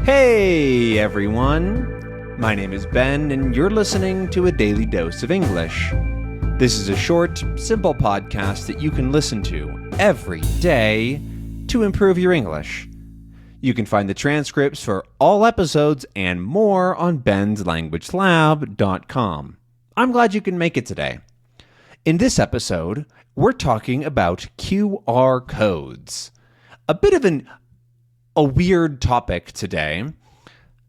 Hey everyone, my name is Ben and you're listening to a daily dose of English. This is a short, simple podcast that you can listen to every day to improve your English. You can find the transcripts for all episodes and more on benslanguagelab.com. I'm glad you can make it today. In this episode, we're talking about QR codes. A bit of a weird topic today.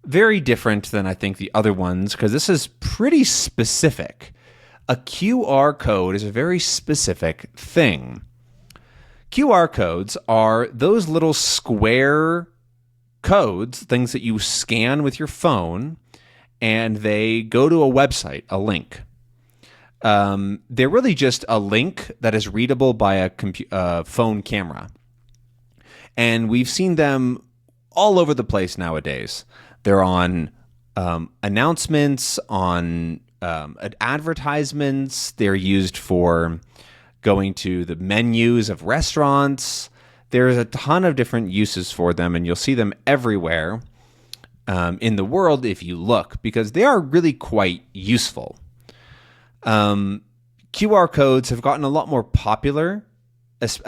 Very different than I think the other ones because this is pretty specific. A QR code is a very specific thing. QR codes are those little square codes, things that you scan with your phone, and they go to a website, a link. They're really just a link that is readable by a phone camera. And we've seen them all over the place nowadays. They're on announcements, on advertisements. They're used for going to the menus of restaurants. There's a ton of different uses for them, and you'll see them everywhere in the world if you look, because they are really quite useful. QR codes have gotten a lot more popular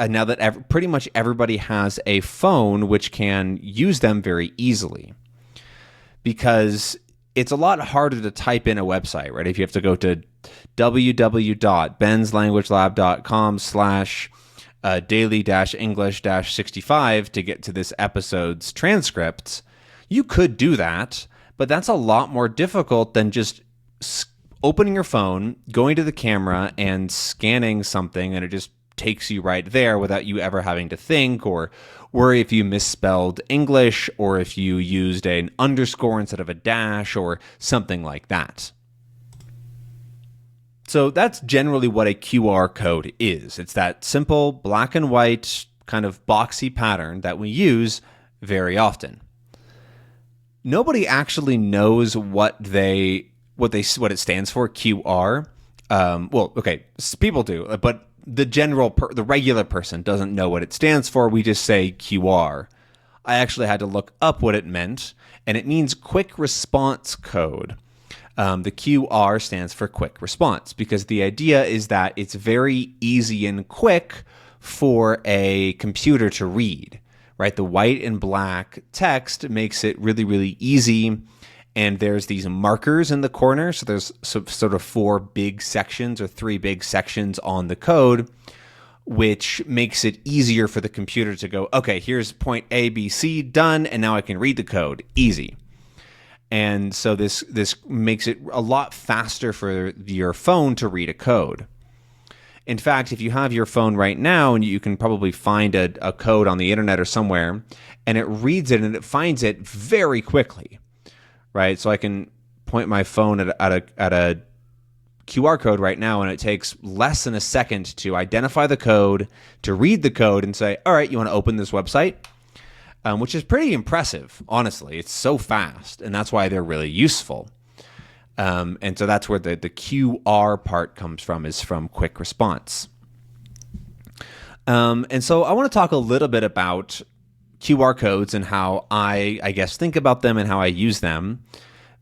now that pretty much everybody has a phone which can use them very easily, because it's a lot harder to type in a website, right? If you have to go to www.benslanguagelab.com/daily-english-65 to get to this episode's transcripts, you could do that, but that's a lot more difficult than just opening your phone, going to the camera, and scanning something, and it just takes you right there without you ever having to think or worry if you misspelled English or if you used an underscore instead of a dash or something like that. So that's generally what a QR code is. It's that simple black and white kind of boxy pattern that we use very often. Nobody actually knows what it stands for, QR. People do, but the regular person doesn't know what it stands for. We just say QR. I actually had to look up what it meant, and it means quick response code. The QR stands for quick response because the idea is that it's very easy and quick for a computer to read, right? The white and black text makes it really, really easy. And there's these markers in the corner. So there's sort of 4 big sections or 3 big sections on the code, which makes it easier for the computer to go, okay, here's point A, B, C, done, and now I can read the code. Easy. And so this makes it a lot faster for your phone to read a code. In fact, if you have your phone right now, and you can probably find a code on the internet or somewhere, and it reads it and it finds it very quickly. Right, so I can point my phone at a QR code right now, and it takes less than a second to identify the code, to read the code, and say, all right, you want to open this website? Which is pretty impressive, honestly. It's so fast, and that's why they're really useful. And so that's where the QR part comes from, is from quick response. And so I want to talk a little bit about QR codes and how I guess think about them and how I use them,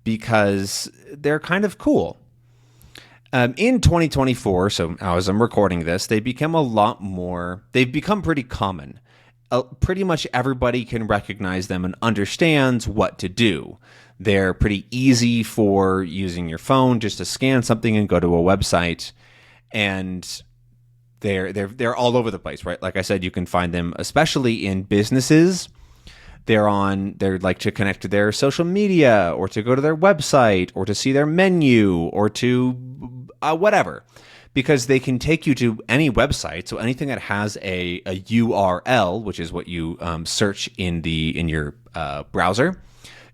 because they're kind of cool. In 2024, so as I'm recording this, they've become pretty common. Pretty much everybody can recognize them and understands what to do. They're pretty easy for using your phone just to scan something and go to a website, and they're all over the place, right? Like I said, you can find them, especially in businesses. They're like to connect to their social media, or to go to their website, or to see their menu, or to whatever, because they can take you to any website. So anything that has a URL, which is what you search in your browser,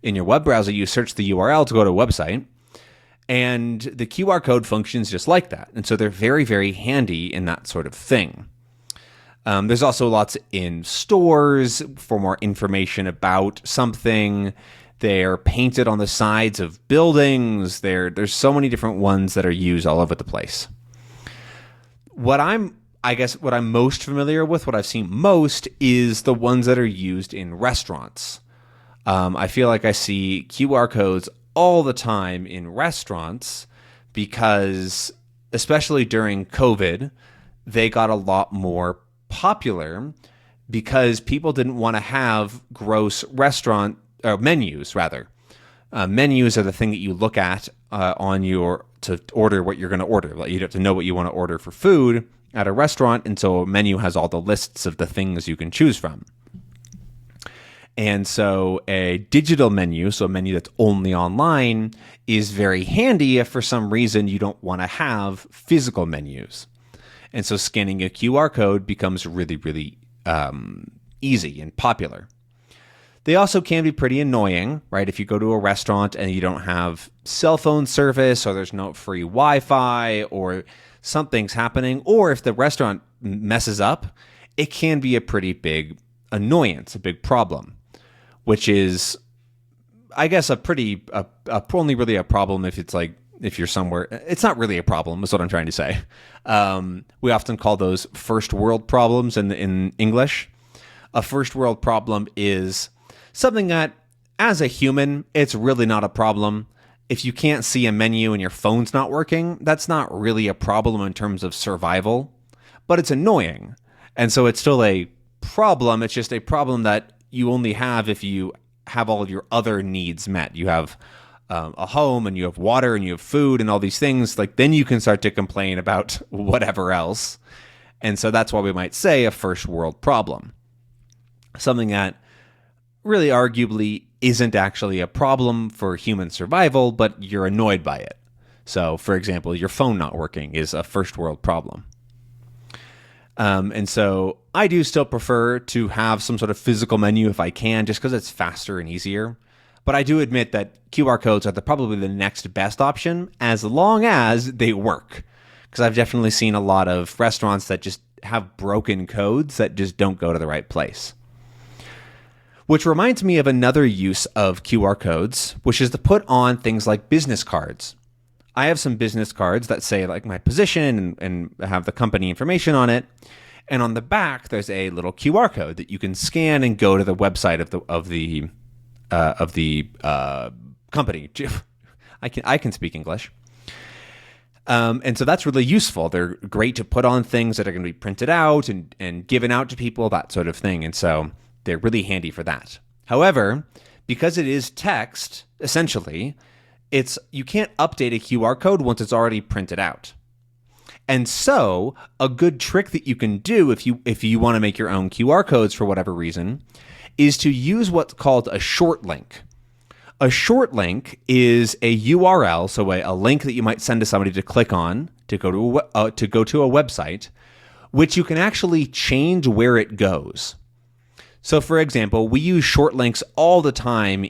in your web browser, you search the URL to go to a website. And the QR code functions just like that. And so they're very, very handy in that sort of thing. There's also lots in stores for more information about something. They're painted on the sides of buildings. There's so many different ones that are used all over the place. What I'm most familiar with, what I've seen most, is the ones that are used in restaurants. I feel like I see QR codes all the time in restaurants because, especially during COVID, they got a lot more popular because people didn't want to have gross restaurant menus, rather. Menus are the thing that you look at to order what you're going to order. Like, you have to know what you want to order for food at a restaurant, and so a menu has all the lists of the things you can choose from. And so a digital menu, so a menu that's only online, is very handy if for some reason you don't want to have physical menus. And so scanning a QR code becomes really, really easy and popular. They also can be pretty annoying, right? If you go to a restaurant and you don't have cell phone service, or there's no free Wi-Fi, or something's happening, or if the restaurant messes up, it can be a pretty big annoyance, a big problem, which is, I guess, only really a problem if it's like, if you're somewhere. It's not really a problem, is what I'm trying to say. We often call those first world problems in English. A first world problem is something that, as a human, it's really not a problem. If you can't see a menu and your phone's not working, that's not really a problem in terms of survival, but it's annoying. And so it's still a problem. It's just a problem that you only have if you have all of your other needs met. You have a home, and you have water, and you have food, and all these things. Like, then you can start to complain about whatever else. And so that's why we might say a first world problem. Something that really arguably isn't actually a problem for human survival, but you're annoyed by it. So, for example, your phone not working is a first world problem. And so I do still prefer to have some sort of physical menu if I can, just because it's faster and easier. But I do admit that QR codes are probably the next best option, as long as they work. Because I've definitely seen a lot of restaurants that just have broken codes that just don't go to the right place. Which reminds me of another use of QR codes, which is to put on things like business cards. I have some business cards that say like my position and have the company information on it. And on the back, there's a little QR code that you can scan and go to the website of the company. I can speak English. And so that's really useful. They're great to put on things that are going to be printed out and given out to people, that sort of thing. And so they're really handy for that. However, because it is text, essentially, you can't update a QR code once it's already printed out. And so a good trick that you can do if you want to make your own QR codes for whatever reason is to use what's called a short link. A short link is a URL, so a link that you might send to somebody to click on to go to a website, which you can actually change where it goes. So, for example, we use short links all the time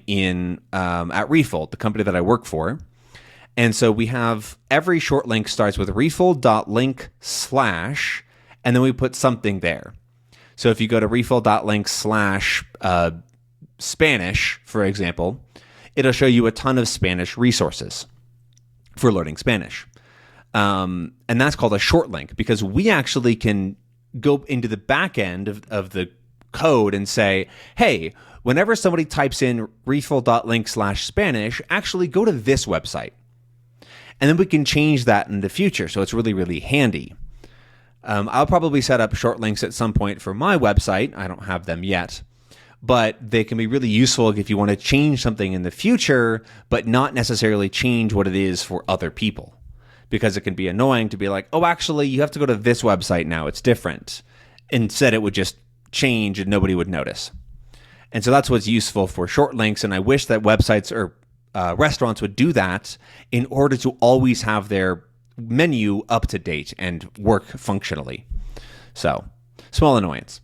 at Refold, the company that I work for. And so we have every short link starts with refold.link/ and then we put something there. So if you go to refold.link/ Spanish, for example, it'll show you a ton of Spanish resources for learning Spanish. And that's called a short link, because we actually can go into the back end of the code and say, hey, whenever somebody types in refold.link/ Spanish, actually go to this website. And then we can change that in the future. So it's really, really handy. I'll probably set up short links at some point for my website. I don't have them yet. But they can be really useful if you want to change something in the future, but not necessarily change what it is for other people. Because it can be annoying to be like, oh, actually, you have to go to this website now. It's different. Instead, it would just change and nobody would notice. And so that's what's useful for short links. And I wish that websites or restaurants would do that in order to always have their menu up to date and work functionally. So, small annoyance.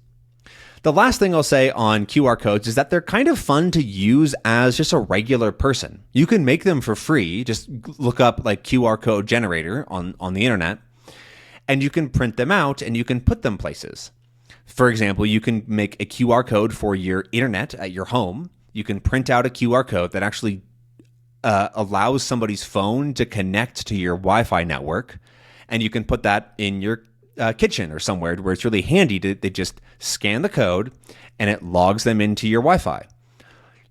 The last thing I'll say on QR codes is that they're kind of fun to use as just a regular person. You can make them for free. Just look up like QR code generator on the internet, and you can print them out and you can put them places. For example, you can make a QR code for your internet at your home. You can print out a QR code that actually allows somebody's phone to connect to your Wi-Fi network, and you can put that in your kitchen or somewhere where it's really handy. They just scan the code and it logs them into your Wi-Fi.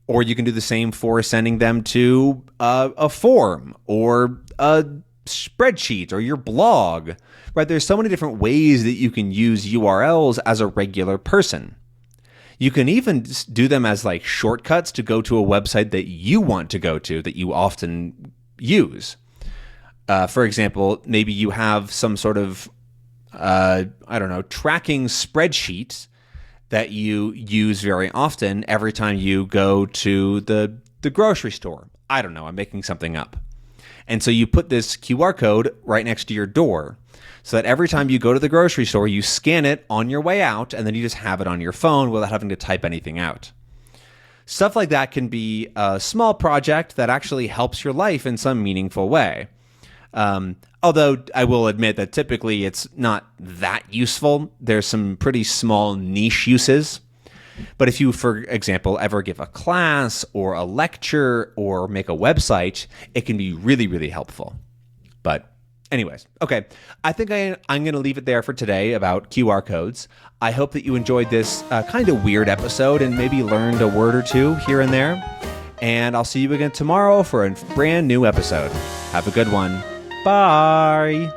Or you can do the same for sending them to a form or a spreadsheet or your blog, right? There's so many different ways that you can use URLs as a regular person. You can even do them as like shortcuts to go to a website that you want to go to that you often use. For example, maybe you have some sort of, tracking spreadsheet that you use very often every time you go to the grocery store. I don't know, I'm making something up. And so you put this QR code right next to your door so that every time you go to the grocery store, you scan it on your way out, and then you just have it on your phone without having to type anything out. Stuff like that can be a small project that actually helps your life in some meaningful way. Although I will admit that typically it's not that useful. There's some pretty small niche uses. But if you, for example, ever give a class or a lecture or make a website, it can be really, really helpful. But anyways, okay. I think I'm going to leave it there for today about QR codes. I hope that you enjoyed this kind of weird episode and maybe learned a word or two here and there. And I'll see you again tomorrow for a brand new episode. Have a good one. Bye.